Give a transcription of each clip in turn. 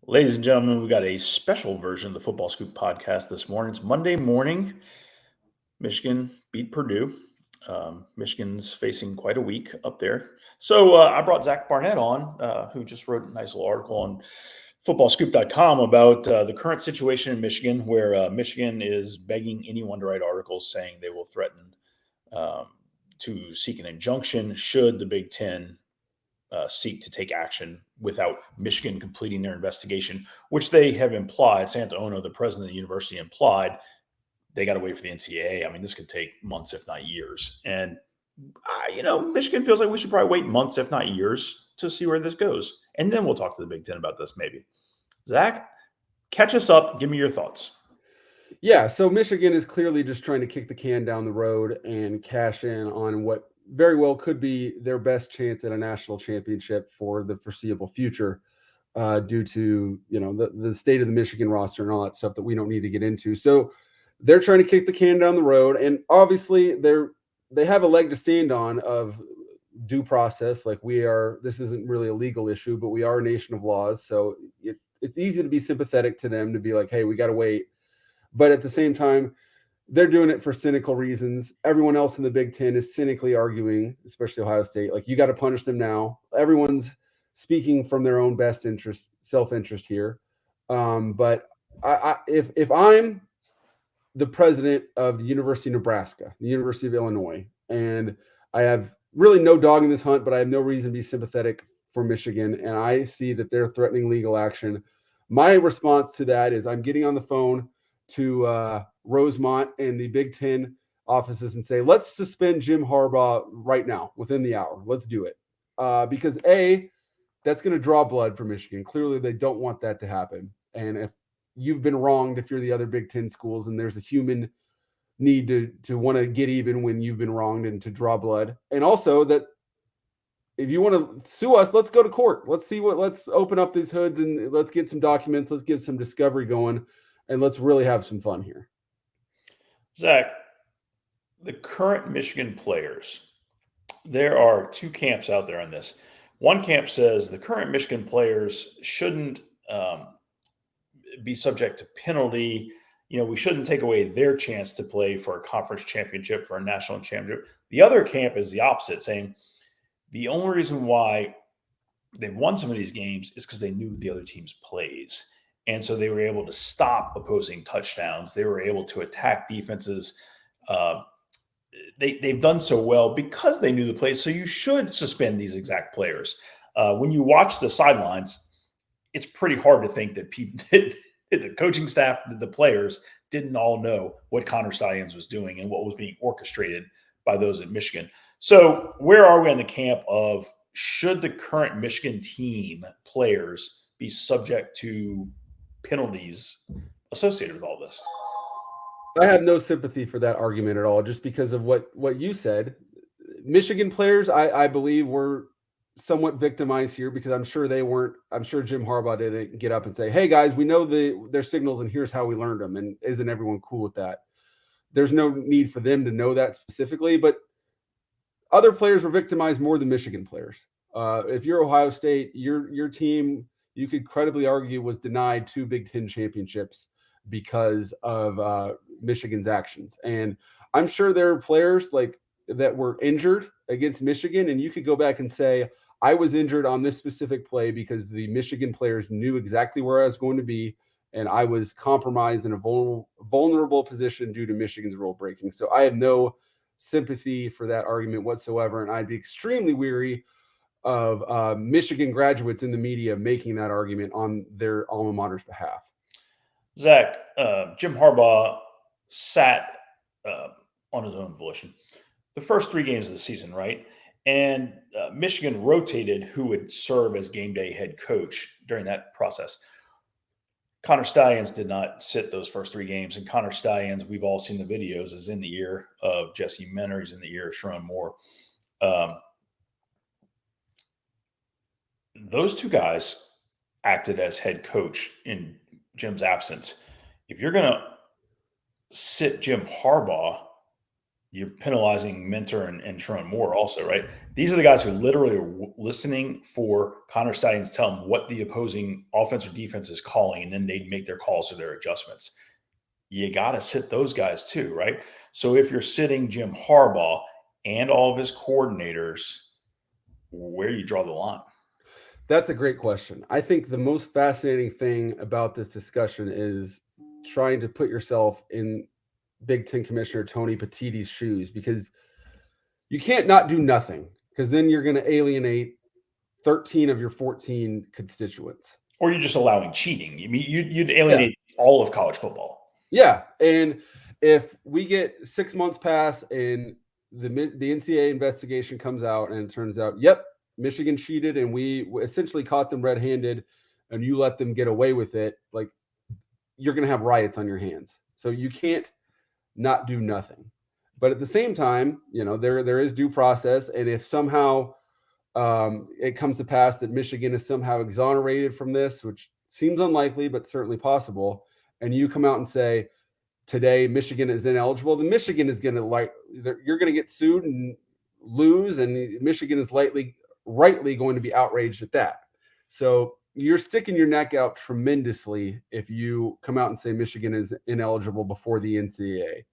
Ladies and gentlemen, we got a special version of the Football Scoop podcast this morning. It's Monday morning. Michigan beat Purdue. Michigan's facing quite a week up there. So I brought Zach Barnett on, who just wrote a nice little article on footballscoop.com about the current situation in Michigan, where Michigan is begging anyone to write articles saying they will threaten um, to seek an injunction should the Big Ten seek to take action without Michigan completing their investigation, which they have implied. Santa Ono, the president of the university, implied they got to wait for the NCAA. I mean, this could take months, if not years. And, Michigan feels like we should probably wait months, if not years, to see where this goes. And then we'll talk to the Big Ten about this, maybe. Zach, catch us up. Give me your thoughts. Yeah, so Michigan is clearly just trying to kick the can down the road and cash in on what very well could be their best chance at a national championship for the foreseeable future, due to the state of the Michigan roster and all that stuff that we don't need to get into. So they're trying to kick the can down the road, and obviously they have a leg to stand on of due process. Like we are, this isn't really a legal issue, but we are a nation of laws, so it's easy to be sympathetic to them to be like, hey, we got to wait. But at the same time, they're doing it for cynical reasons. Everyone else in the Big Ten is cynically arguing, especially Ohio State, like you got to punish them now. Everyone's speaking from their own best interest, self-interest here. But if I'm the president of the University of Nebraska, the University of Illinois, and I have really no dog in this hunt, but I have no reason to be sympathetic for Michigan, and I see that they're threatening legal action, my response to that is I'm getting on the phone to Rosemont and the Big Ten offices and say, let's suspend Jim Harbaugh right now, within the hour. Let's do it. Because that's going to draw blood for Michigan. Clearly, they don't want that to happen. And if you've been wronged, if you're the other Big Ten schools, and there's a human need to want to get even when you've been wronged and to draw blood. And also that if you want to sue us, let's go to court. Let's open up these hoods and let's get some documents. Let's get some discovery going, and let's really have some fun here. Zach, the current Michigan players, there are two camps out there on this. One camp says the current Michigan players shouldn't be subject to penalty. We shouldn't take away their chance to play for a conference championship, for a national championship. The other camp is the opposite, saying the only reason why they've won some of these games is because they knew the other team's plays. And so they were able to stop opposing touchdowns. They were able to attack defenses. They've done so well because they knew the plays. So you should suspend these exact players. When you watch the sidelines, it's pretty hard to think that people, the coaching staff, the players didn't all know what Connor Stallions was doing and what was being orchestrated by those at Michigan. So where are we on the camp of should the current Michigan team players be subject to penalties associated with all this? I have no sympathy for that argument at all, just because of what you said. Michigan players, I believe, were somewhat victimized here because I'm sure they weren't. I'm sure Jim Harbaugh didn't get up and say, "Hey guys, we know their signals and here's how we learned them." And isn't everyone cool with that? There's no need for them to know that specifically, but other players were victimized more than Michigan players. If you're Ohio State, your team, you could credibly argue, was denied 2 Big Ten championships because of Michigan's actions. And I'm sure there are players like that were injured against Michigan, and you could go back and say, I was injured on this specific play because the Michigan players knew exactly where I was going to be, and I was compromised in a vulnerable position due to Michigan's rule breaking. So I have no sympathy for that argument whatsoever, and I'd be extremely weary of Michigan graduates in the media making that argument on their alma mater's behalf. Zach, Jim Harbaugh sat on his own volition the first 3 games of the season, right? And Michigan rotated who would serve as game day head coach during that process. Connor Stallions did not sit those first 3 games, and Connor Stallions, we've all seen the videos, is in the ear of Jesse Minter. He's in the ear of Sharon Moore. Those 2 guys acted as head coach in Jim's absence. If you're going to sit Jim Harbaugh, you're penalizing Minter and Sherman Moore also, right? These are the guys who literally are listening for Connor Stalions to tell them what the opposing offense or defense is calling, and then they make their calls or their adjustments. You got to sit those guys too, right? So if you're sitting Jim Harbaugh and all of his coordinators, where do you draw the line? That's a great question. I think the most fascinating thing about this discussion is trying to put yourself in Big Ten Commissioner Tony Petitti's shoes, because you can't not do nothing, because then you're going to alienate 13 of your 14 constituents. Or you're just allowing cheating. You mean you'd Yeah. alienate all of college football. Yeah. And if we get 6 months pass and the NCAA investigation comes out and it turns out, yep, Michigan cheated and we essentially caught them red-handed, and you let them get away with it, like, you're going to have riots on your hands. So you can't not do nothing. But at the same time, there is due process. And if somehow it comes to pass that Michigan is somehow exonerated from this, which seems unlikely, but certainly possible, and you come out and say, today Michigan is ineligible, then Michigan is going to you're going to get sued and lose, and Michigan is rightly going to be outraged at that. So you're sticking your neck out tremendously if you come out and say Michigan is ineligible before the NCAA.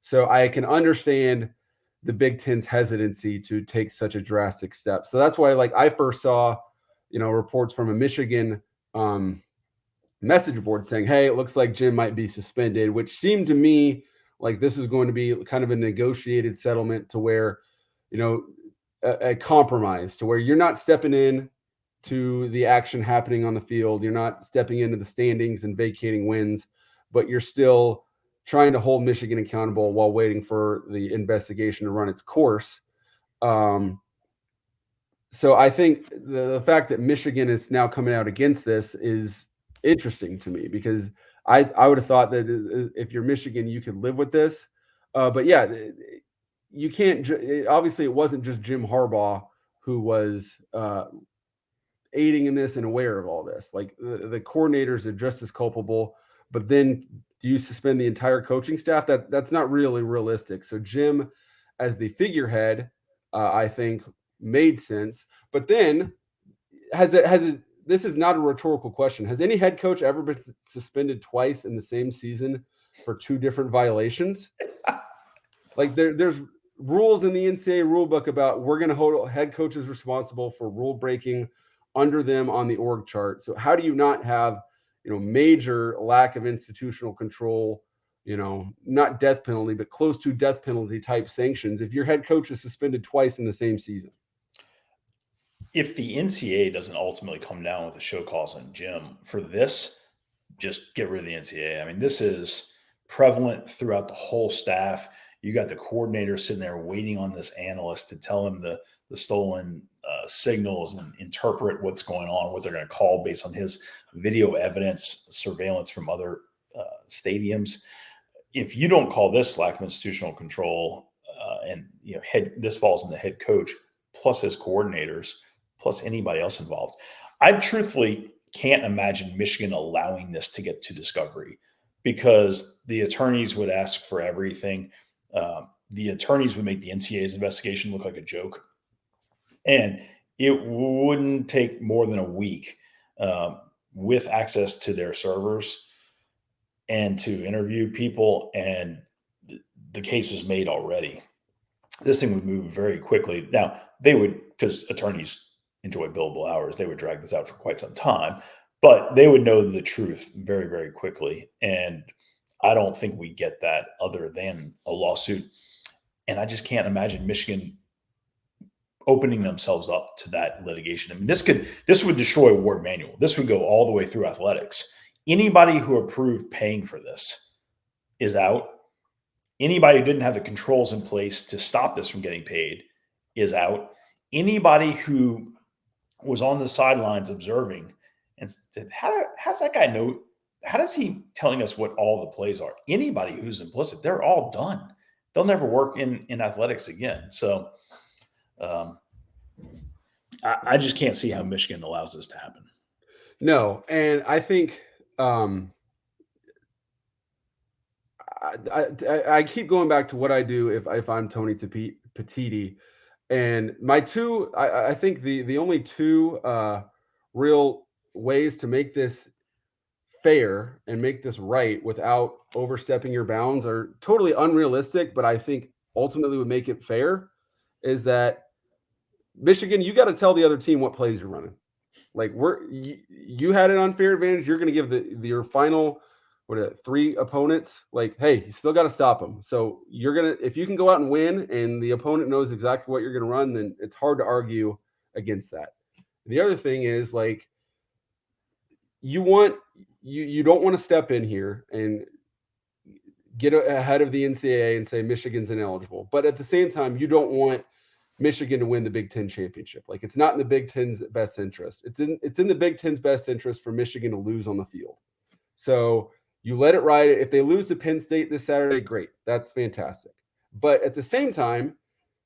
So I can understand the Big Ten's hesitancy to take such a drastic step. So that's why, I first saw, reports from a Michigan message board saying, hey, it looks like Jim might be suspended, which seemed to me like this was going to be kind of a negotiated settlement to where, a compromise to where you're not stepping in to the action happening on the field. You're not stepping into the standings and vacating wins, but you're still trying to hold Michigan accountable while waiting for the investigation to run its course. So I think the fact that Michigan is now coming out against this is interesting to me, because I would have thought that if you're Michigan, you could live with this. But yeah, you can't. Obviously, it wasn't just Jim Harbaugh who was aiding in this and aware of all this. Like the coordinators are just as culpable. But then, do you suspend the entire coaching staff? That's not really realistic. So Jim, as the figurehead, I think made sense. But then, this is not a rhetorical question. Has any head coach ever been suspended twice in the same season for 2 different violations? Like there's rules in the NCAA rulebook about we're going to hold head coaches responsible for rule breaking under them on the org chart. So how do you not have, major lack of institutional control, not death penalty, but close to death penalty type sanctions if your head coach is suspended twice in the same season? If the NCAA doesn't ultimately come down with a show cause on Jim for this, just get rid of the NCAA. I mean, this is prevalent throughout the whole staff. You got the coordinator sitting there waiting on this analyst to tell him the stolen signals and interpret what's going on, what they're going to call based on his video evidence, surveillance from other stadiums. If you don't call this lack of institutional control, and this falls in the head coach plus his coordinators plus anybody else involved, I truthfully can't imagine Michigan allowing this to get to discovery, because the attorneys would ask for everything. The attorneys would make the NCAA's investigation look like a joke. And it wouldn't take more than a week with access to their servers and to interview people. And the case was made already. This thing would move very quickly. Now, they would, because attorneys enjoy billable hours, they would drag this out for quite some time, but they would know the truth very, very quickly. And I don't think we get that other than a lawsuit. And I just can't imagine Michigan opening themselves up to that litigation. I mean, this would destroy Ward Manual. This would go all the way through athletics. Anybody who approved paying for this is out. Anybody who didn't have the controls in place to stop this from getting paid is out. Anybody who was on the sidelines observing and said, how's that guy know? How does he telling us what all the plays are? Anybody who's implicit, they're all done. They'll never work in athletics again. So I just can't see how Michigan allows this to happen. No, and I think I keep going back to what I do if I'm Tony Petiti, and my two I think the only two real ways to make this fair and make this right without overstepping your bounds are totally unrealistic, but I think ultimately would make it fair is that Michigan, you got to tell the other team what plays you're running. Like you had an unfair advantage. You're going to give your final three opponents like, hey, you still got to stop them. So you're gonna if you can go out and win, and the opponent knows exactly what you're going to run, then it's hard to argue against that. The other thing is like you don't want to step in here and get ahead of the NCAA and say Michigan's ineligible, but at the same time, you don't want Michigan to win the Big Ten championship. Like it's not in the Big Ten's best interest. It's in the Big Ten's best interest for Michigan to lose on the field. So you let it ride. If they lose to Penn State this Saturday, great. That's fantastic. But at the same time,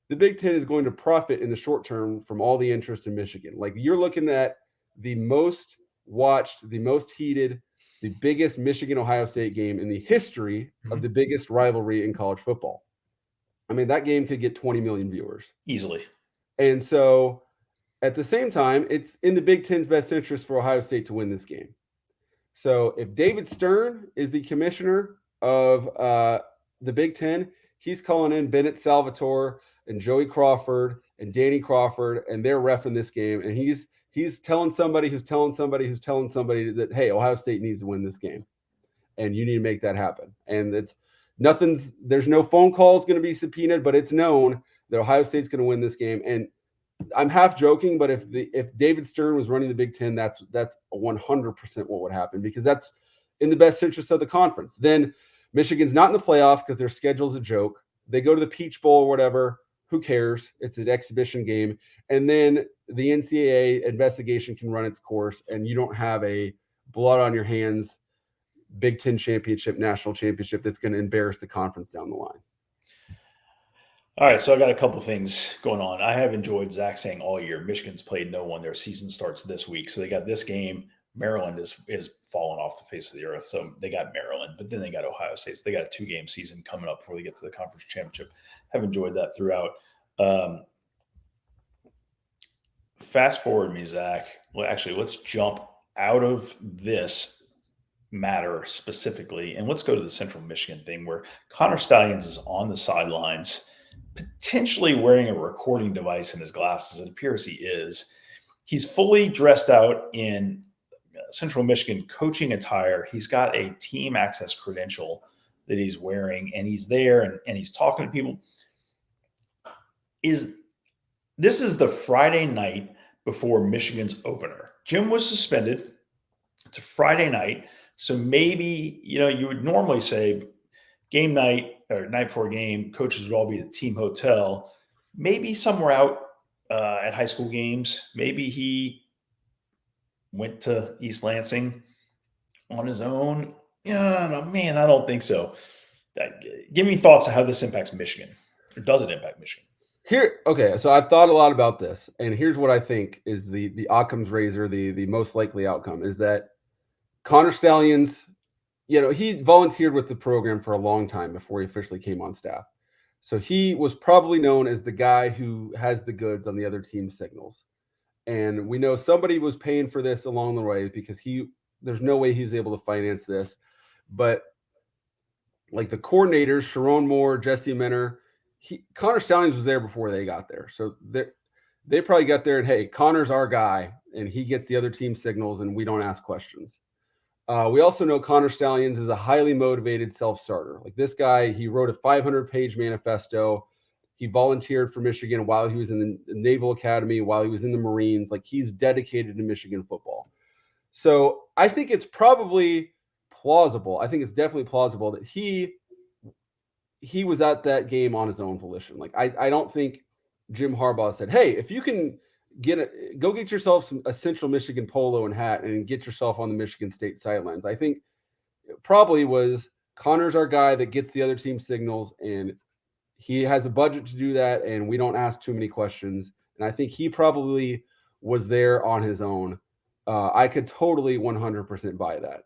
the Big Ten is going to profit in the short term from all the interest in Michigan. Like you're looking at the most watched, the most heated, the biggest Michigan Ohio State game in the history of the biggest rivalry in college football. I mean, that game could get 20 million viewers easily. And so at the same time, it's in the Big Ten's best interest for Ohio State to win this game. So if David Stern is the commissioner of the Big Ten, he's calling in Bennett Salvatore and Joey Crawford and Danny Crawford, and they're reffing this game. And he's telling somebody who's telling somebody who's telling somebody that, hey, Ohio State needs to win this game, and you need to make that happen. And there's no phone calls going to be subpoenaed, but it's known that Ohio State's going to win this game. And I'm half joking, but if David Stern was running the Big Ten, that's 100% what would happen, because that's in the best interest of the conference. Then Michigan's not in the playoff because their schedule's a joke. They go to the Peach Bowl or whatever. Who cares? It's an exhibition game. And then the NCAA investigation can run its course, and you don't have a blood on your hands Big Ten championship, national championship that's going to embarrass the conference down the line. All right, so I got a couple things going on. I have enjoyed Zach saying all year Michigan's played no one. Their season starts this week, so they got this game. Maryland is falling off the face of the earth, so they got Maryland, but then they got Ohio State. So they got a 2-game season coming up before they get to the conference championship. Have enjoyed that throughout. Fast forward me, Zach. Well, actually, let's jump out of this matter specifically, and let's go to the Central Michigan thing where Connor Stallions is on the sidelines, potentially wearing a recording device in his glasses. It appears he is. He's fully dressed out in Central Michigan coaching attire. He's got a team access credential that he's wearing, and he's there and he's talking to people. This is the Friday night before Michigan's opener. Jim was suspended. It's a Friday night. So maybe, you would normally say game night or night before game, coaches would all be at the team hotel, maybe somewhere out at high school games. Maybe he went to East Lansing on his own. Yeah, no, man, I don't think so. Give me thoughts on how this impacts Michigan. Or does it impact Michigan? Okay, so I've thought a lot about this, and here's what I think is the Occam's razor, the most likely outcome is that Connor Stallions, he volunteered with the program for a long time before he officially came on staff. So he was probably known as the guy who has the goods on the other team's signals. And we know somebody was paying for this along the way because there's no way he was able to finance this. But like the coordinators, Sharon Moore, Jesse Minner, Connor Stallions was there before they got there. So they probably got there and, hey, Connor's our guy, and he gets the other team signals, and we don't ask questions. We also know Connor Stallions is a highly motivated self-starter. Like this guy, he wrote a 500-page manifesto. He volunteered for Michigan while he was in the Naval Academy, while he was in the Marines. Like he's dedicated to Michigan football. So I think it's probably plausible. I think it's definitely plausible that he was at that game on his own volition. Like I don't think Jim Harbaugh said, hey, if you can go get yourself a Central Michigan polo and hat and get yourself on the Michigan State sidelines. I think it probably was Connor's our guy that gets the other team signals, and he has a budget to do that, and we don't ask too many questions. And I think he probably was there on his own. I could totally 100% buy that.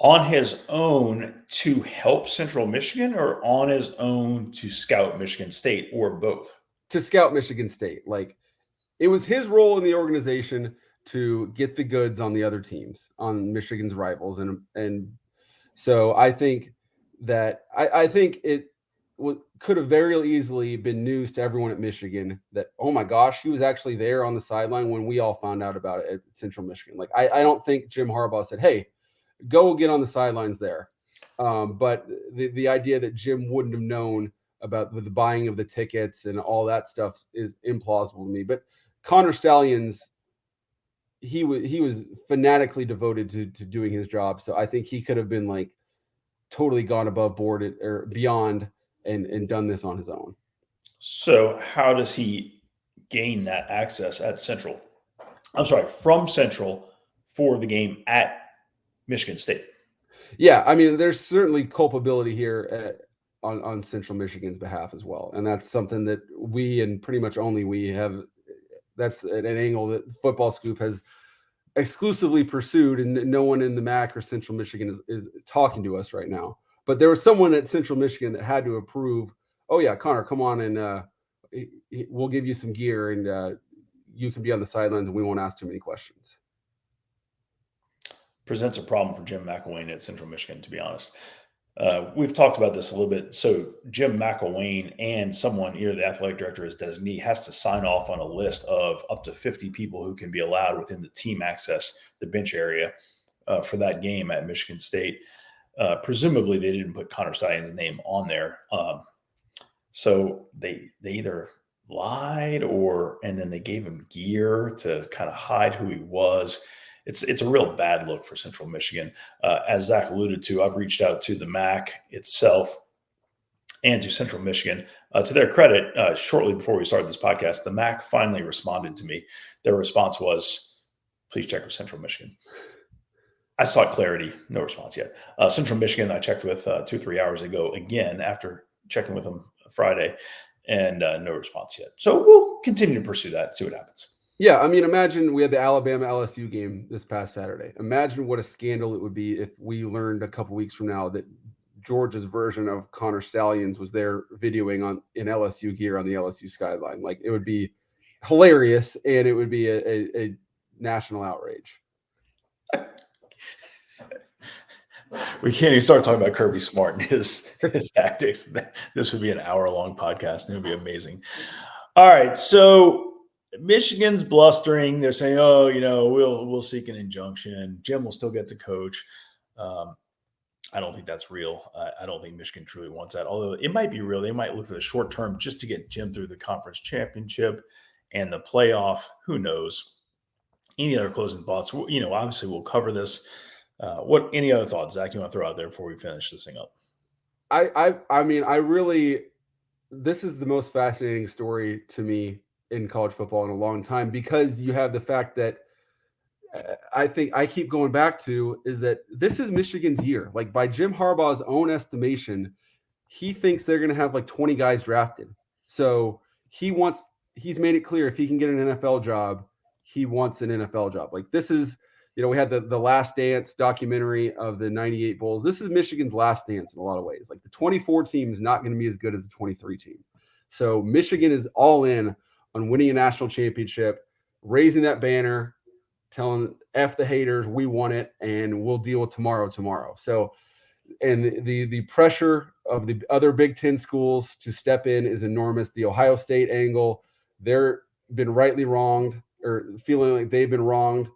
On his own to help Central Michigan, or on his own to scout Michigan State, or both? To scout Michigan State. Like, it was his role in the organization to get the goods on the other teams, on Michigan's rivals, and so I think that I think it could have very easily been news to everyone at Michigan that, oh my gosh, he was actually there on the sideline when we all found out about it at Central Michigan. Like, I don't think Jim Harbaugh said, hey, go get on the sidelines there. But the idea that Jim wouldn't have known about the buying of the tickets and all that stuff is implausible to me. But Connor Stallions, he was fanatically devoted to doing his job. So I think he could have been like totally gone above board or beyond and done this on his own. So how does he gain that access at Central? I'm sorry, from Central for the game at Michigan State? Yeah, I mean, there's certainly culpability here on Central Michigan's behalf as well, and that's something that we and pretty much only we have. That's an angle that Football Scoop has exclusively pursued, and no one in the MAC or Central Michigan is talking to us right now. But there was someone at Central Michigan that had to approve. Oh yeah, Connor, come on, and we'll give you some gear, and you can be on the sidelines, and we won't ask too many questions. Presents a problem for Jim McElwain at Central Michigan, to be honest. We've talked about this a little bit. So Jim McElwain and someone, either the athletic director or his designee, has to sign off on a list of up to 50 people who can be allowed within the team access, the bench area for that game at Michigan State. Presumably, they didn't put Connor Stalions' name on there. So they either lied and then they gave him gear to kind of hide who he was. It's a real bad look for Central Michigan. As Zach alluded to, I've reached out to the MAC itself and to Central Michigan. To their credit, shortly before we started this podcast, the MAC finally responded to me. Their response was, please check with Central Michigan. I sought clarity, no response yet. Central Michigan, I checked with 2-3 hours ago, again, after checking with them Friday, and no response yet. So we'll continue to pursue that, see what happens. Yeah, I mean, imagine we had the Alabama LSU game this past Saturday. Imagine what a scandal it would be if we learned a couple weeks from now that Georgia's version of Connor Stallions was there videoing in LSU gear on the LSU skyline. Like, it would be hilarious, and it would be a national outrage. We can't even start talking about Kirby Smart and his tactics. This would be an hour-long podcast, and it would be amazing. All right, so Michigan's blustering. They're saying, "Oh, we'll seek an injunction. Jim will still get to coach." I don't think that's real. I don't think Michigan truly wants that. Although it might be real. They might look for the short term just to get Jim through the conference championship and the playoff. Who knows? Any other closing thoughts? Obviously we'll cover this. Any other thoughts, Zach, you want to throw out there before we finish this thing up? I mean, I really, this is the most fascinating story to me in college football in a long time, because you have the fact that I think I keep going back to is that this is Michigan's year. Like, by Jim Harbaugh's own estimation, he thinks they're going to have like 20 guys drafted. So he's made it clear if he can get an NFL job, he wants an NFL job. Like, this is, we had the Last Dance documentary of the 98 Bulls. This is Michigan's last dance in a lot of ways. Like, the 24 team is not going to be as good as the 23 team. So Michigan is all in on winning a national championship, raising that banner, telling F the haters, we won it, and we'll deal with tomorrow. So, and the pressure of the other Big Ten schools to step in is enormous. The Ohio State angle, they're been rightly wronged, or feeling like they've been wronged.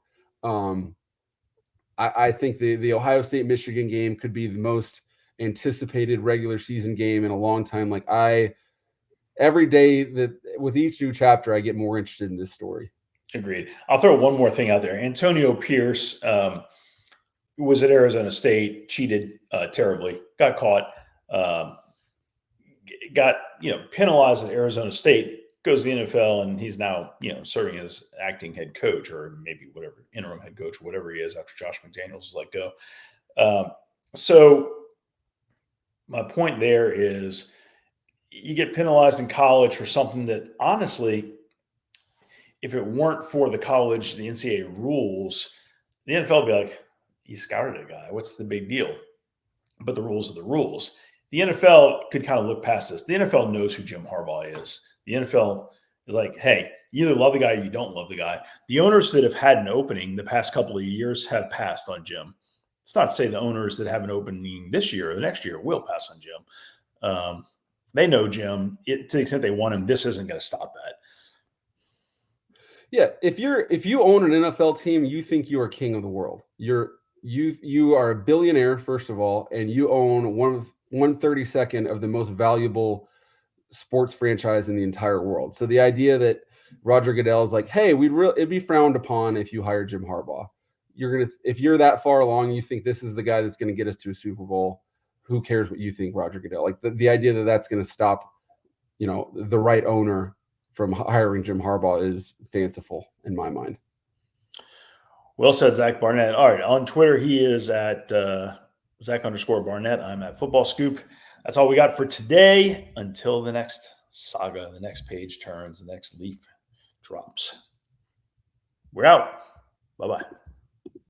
I think the Ohio State-Michigan game could be the most anticipated regular season game in a long time. Like, every day that with each new chapter, I get more interested in this story. Agreed. I'll throw one more thing out there. Antonio Pierce was at Arizona State, cheated terribly, got caught, got penalized at Arizona State, goes to the NFL, and he's now serving as acting head coach, or maybe whatever, interim head coach, or whatever he is after Josh McDaniels was let go. So my point there is, you get penalized in college for something that, honestly, if it weren't for the college, the NCAA rules, the NFL would be like, You scouted a guy. What's the big deal? But the rules are the rules. The NFL could kind of look past this. The NFL knows who Jim Harbaugh is. The NFL is like, hey, you either love the guy or you don't love the guy. The owners that have had an opening the past couple of years have passed on Jim. It's not to say the owners that have an opening this year or the next year will pass on Jim. They know Jim. To the extent they want him, this isn't going to stop that. Yeah, if you own an NFL team, you think you are king of the world. You are a billionaire, first of all, and you own 1/32 of the most valuable sports franchise in the entire world. So the idea that Roger Goodell is like, hey, it'd be frowned upon if you hire Jim Harbaugh. If you're that far along, you think this is the guy that's going to get us to a Super Bowl. Who cares what you think, Roger Goodell? Like the idea that that's going to stop, the right owner from hiring Jim Harbaugh is fanciful in my mind. Well said, Zach Barnett. All right, on Twitter, he is at Zach_Barnett. I'm at Football Scoop. That's all we got for today. Until the next saga, the next page turns, the next leaf drops. We're out. Bye-bye.